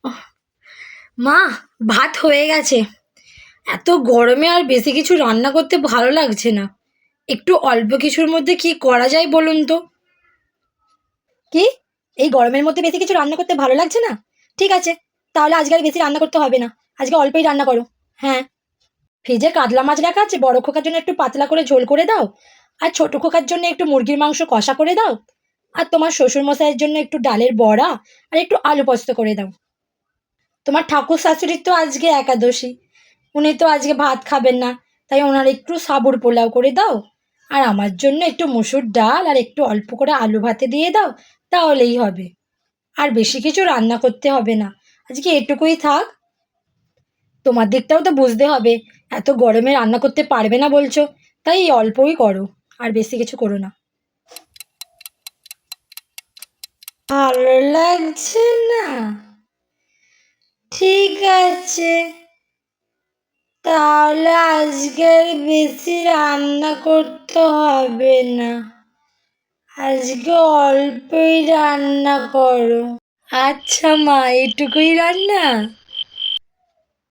আহ, মা, ভাত হয়ে গেছে। এত গরমে আর বেশি কিছু রান্না করতে ভালো লাগছে না। একটু অল্প কিছুর মধ্যে কি করা যায় বলুন তো? কি? এই গরমের মধ্যে বেশি কিছু রান্না করতে ভালো লাগছে না? ঠিক আছে, তাহলে আজকে আর বেশি রান্না করতে হবে না। আজকে অল্পই রান্না করো। হ্যাঁ, ফ্রিজে কাতলা মাছ রাখা আছে, বড় খোকার জন্য একটু পাতলা করে ঝোল করে দাও। আর ছোট খোকার জন্য একটু মুরগির মাংস কষা করে দাও। আর তোমার শ্বশুর মশাইয়ের জন্য একটু ডালের বড়া আর একটু আলু পোস্ত করে দাও। তোমার ঠাকুর শাশুড়ির তো আজকে একাদশী, উনি তো আজকে ভাত খাবেন না, তাই ওনার একটু সাবুর পোলাও করে দাও। আর আমার জন্য একটু মসুর ডাল আর একটু অল্প করে আলু ভাতে দিয়ে দাও, তাহলেই হবে। আর বেশি কিছু রান্না করতে হবে না, আজকে এটুকুই থাক। তোমার দিকটাও তো বুঝতে হবে, এত গরমে রান্না করতে পারবে না বলছো, তাই এই অল্পই করো, আর বেশি কিছু করো না। ভালো লাগছে না? ঠিক আছে, তাহলে আজকের বেশি রান্না করতে হবে না, আজকে অল্পই রান্না করো। আচ্ছা মা, এটুকুই রান্না?